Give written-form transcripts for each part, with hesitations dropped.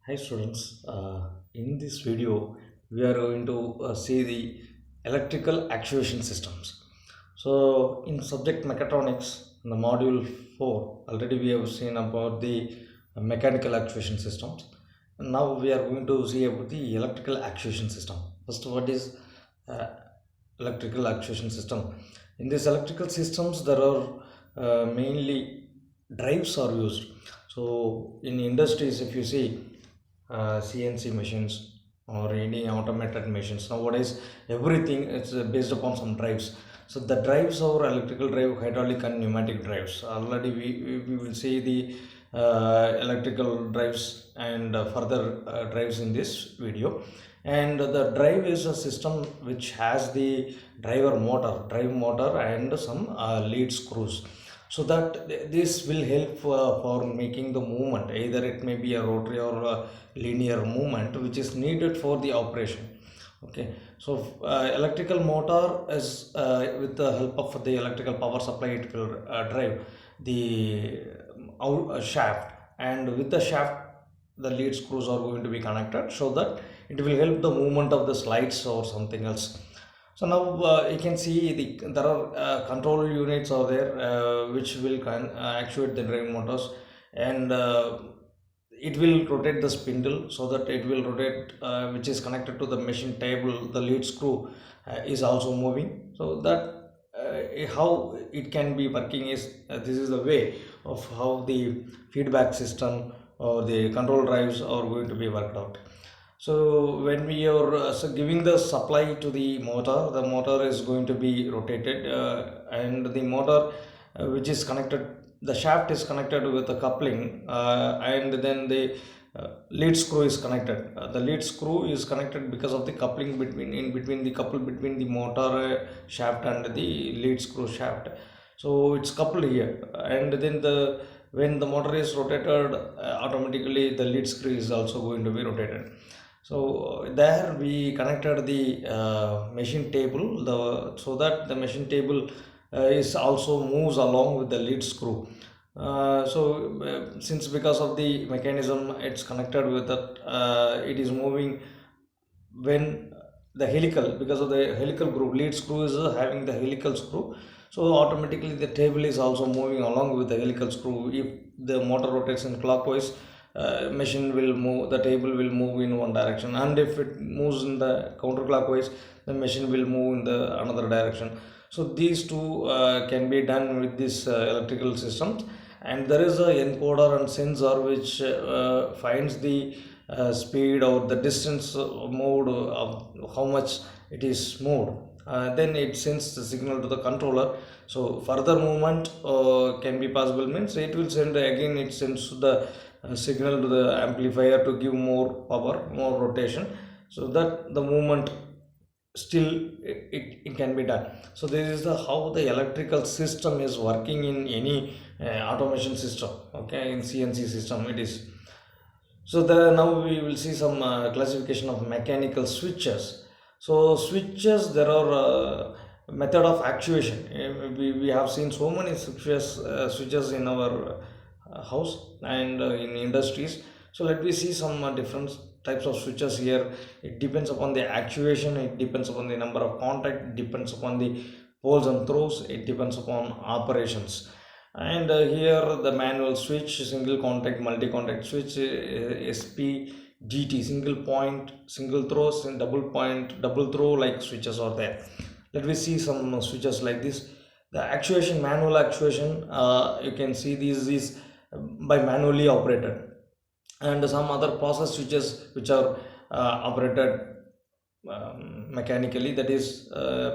Hi students, in this video we are going to see the electrical actuation systems. So in subject mechatronics, in the module 4, already we have seen about the mechanical actuation systems. Now we are going to see about the electrical actuation system. First, what is uh, electrical actuation system? In these electrical systems, there are mainly drives are used. So in industries, if you see CNC machines or any automated machines, nowadays everything is based upon some drives. So the drives are electrical drive, hydraulic and pneumatic drives. Already we will see the electrical drives and further drives in this video. And the drive is a system which has the drive motor and some lead screws, so that this will help for making the movement, either it may be a rotary or a linear movement which is needed for the operation. Okay, so electrical motor is with the help of the electrical power supply, it will drive the shaft, and with the shaft the lead screws are going to be connected, so that it will help the movement of the slides or something else. So now you can see there are control units are there which will actuate the driving motors, and it will rotate the spindle so that it will rotate, which is connected to the machine table. The lead screw is also moving, so that how it can be working is this is the way of how the feedback system or the control drives are going to be worked out. So when we are giving the supply to the motor is going to be rotated, and the motor which is connected, the shaft is connected with the coupling, and then the lead screw is connected. The lead screw is connected because of the coupling between the couple between the motor shaft and the lead screw shaft. So it's coupled here, and then the when the motor is rotated, automatically the lead screw is also going to be rotated. So there we connected the machine table, so that the machine table is also moves along with the lead screw. Since because of the mechanism it's connected with that, it is moving when the helical, because of the helical group, lead screw is having the helical screw, so automatically the table is also moving along with the helical screw. If the motor rotates in clockwise, machine will move, the table will move in one direction, and if it moves in the counterclockwise, the machine will move in the another direction. So these two can be done with this electrical systems. And there is a encoder and sensor which finds the speed or the distance moved, of how much it is moved. Then it sends the signal to the controller. So further movement can be possible, means it will send again, it sends the signal to the amplifier to give more power, more rotation, so that the movement still it can be done. So this is the how the electrical system is working in any automation system. Okay, in CNC system it is. So the now we will see some classification of mechanical switches. So switches, there are method of actuation. We have seen so many switches in our house and in industries. So let me see some different types of switches here. It depends upon the actuation, it depends upon the number of contact, it depends upon the poles and throws, it depends upon operations. And here the manual switch, single contact, multi contact switch, SPGT, single point single throws, and double point double throw like switches are there. Let me see some switches like this. The actuation, manual actuation, you can see this is by manually operated, and some other process switches which are operated mechanically, that is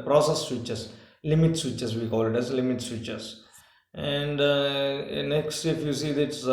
process switches, limit switches, we call it as limit switches. And next, if you see this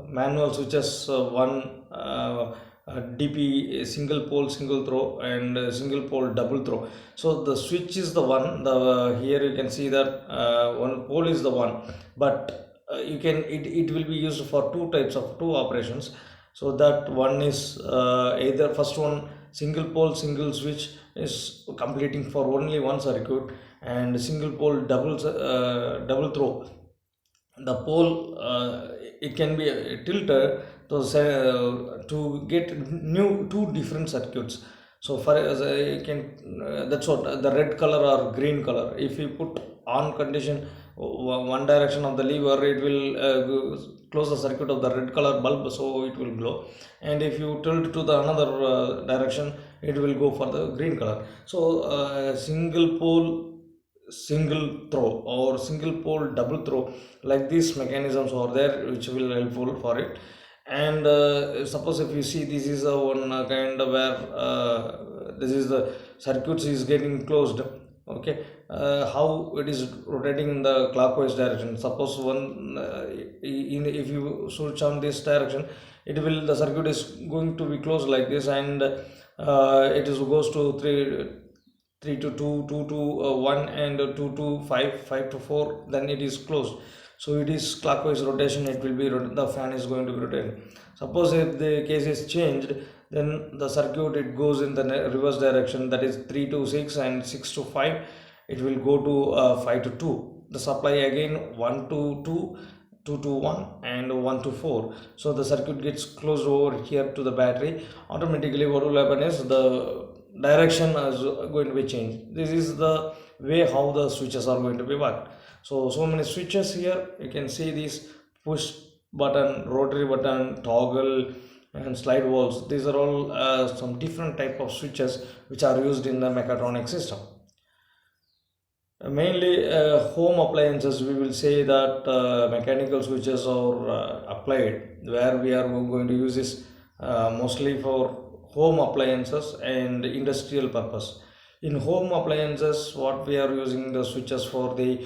manual switches, one DP, single pole single throw, and single pole double throw. So the switch is the one, the here you can see that one pole is the one, but you can it will be used for two types of two operations. So that one is either first one, single pole single switch, is completing for only one circuit, and single pole double throw, the pole it can be tilted to get new two different circuits. So for as I can that's what the red color or green color. If you put on condition one direction of the lever, it will close the circuit of the red color bulb, so it will glow. And if you tilt to the another direction, it will go for the green color. So single pole single throw or single pole double throw, like these mechanisms are there which will helpful for it. And suppose if you see, this is a one kind of where this is the circuits is getting closed. Okay, how it is rotating in the clockwise direction. Suppose one if you switch on this direction, it will the circuit is going to be closed like this. And it is goes to 3 to 2, 2 to 1, and 2 to 5, 5 to 4, then it is closed. So it is clockwise rotation, it will be the fan is going to be rotating. Suppose if the case is changed, then the circuit it goes in the reverse direction, that is 3 to 6 and 6 to 5, it will go to 5 to 2. The supply again 1 to 2, 2 to 1, and 1 to 4. So the circuit gets closed over here to the battery. Automatically what will happen is the direction is going to be changed. This is the way how the switches are going to be worked. So many switches here. You can see these push button, rotary button, toggle, and slide valves. These are all some different type of switches which are used in the mechatronic system. Mainly home appliances, we will say that mechanical switches are applied, where we are going to use this mostly for home appliances and industrial purpose. In home appliances, what we are using the switches for the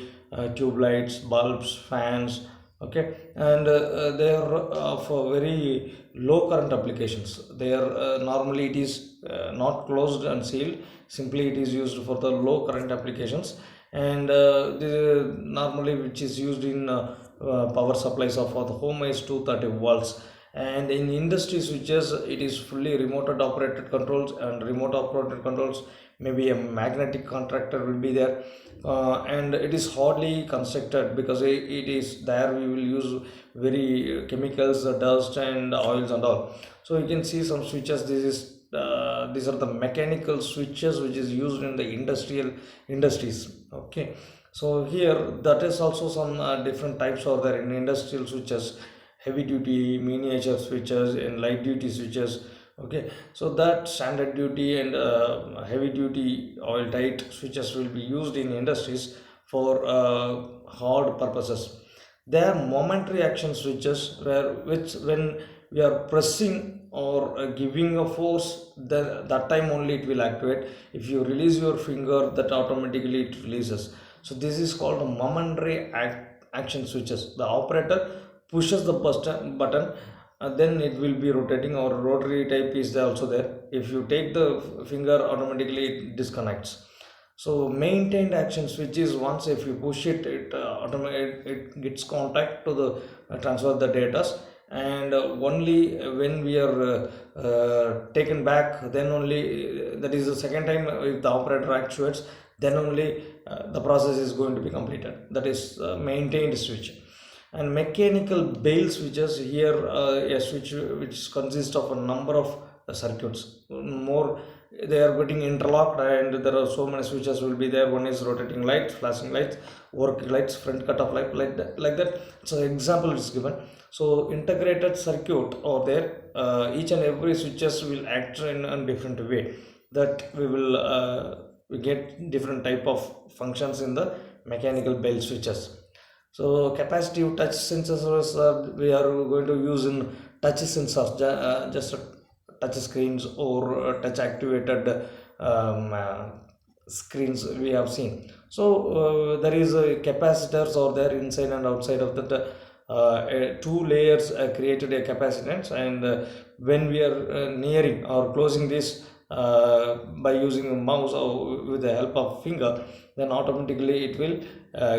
tube lights, bulbs, fans. Okay, and they are for very low current applications. They are normally it is not closed and sealed. Simply it is used for the low current applications. And normally which is used in power supplies of for the home is 230 volts. And in industry switches, it is fully remote operated controls, and remote operated controls, maybe a magnetic contractor will be there. And it is hardly constructed, because it is there we will use very chemicals, dust and oils and all. So you can see some switches. These are the mechanical switches which is used in the industrial industries. Okay, so here that is also some different types are there in industrial switches: heavy duty, miniature switches, and light duty switches. Okay, so that standard duty and heavy duty oil tight switches will be used in industries for hard purposes. They are momentary action switches, where which when we are pressing or giving a force, then that time only it will activate. If you release your finger, that automatically it releases. So this is called a momentary action switches. The operator pushes the button, then it will be rotating, or rotary type is there also there. If you take the finger, automatically it disconnects. So maintained action switch is, once if you push it, it gets contact to the transfer the data. And only when we are taken back, then only that is the second time if the operator actuates, then only the process is going to be completed. That is maintained switch. And mechanical bail switches, here a switch which consists of a number of circuits. More, they are getting interlocked, and there are so many switches will be there. One is rotating lights, flashing lights, work lights, front cut off light, like that. So example is given. So integrated circuit or there, each and every switches will act in a different way, that we get different type of functions in the mechanical bell switches. So capacitive touch sensors we are going to use in touch sensors, just touch screens or touch activated screens we have seen. So there is capacitors or there inside and outside of that. Two layers created a capacitance, and when we are nearing or closing this by using a mouse or with the help of finger, then automatically it will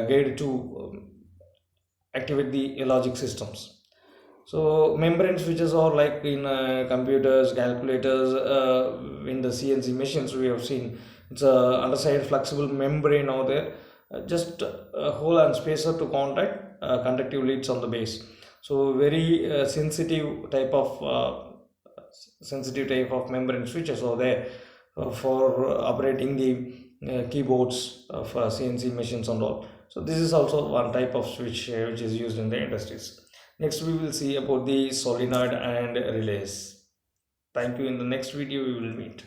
guide to activate the logic systems. So membrane switches are like in computers, calculators, in the CNC machines we have seen. It's a underside flexible membrane over there, just a hole and spacer to contact conductive leads on the base. So very sensitive type of membrane switches are there for operating the keyboards of CNC machines and all. So this is also one type of switch which is used in the industries. Next we will see about the solenoid and relays. Thank you. In the next video we will meet.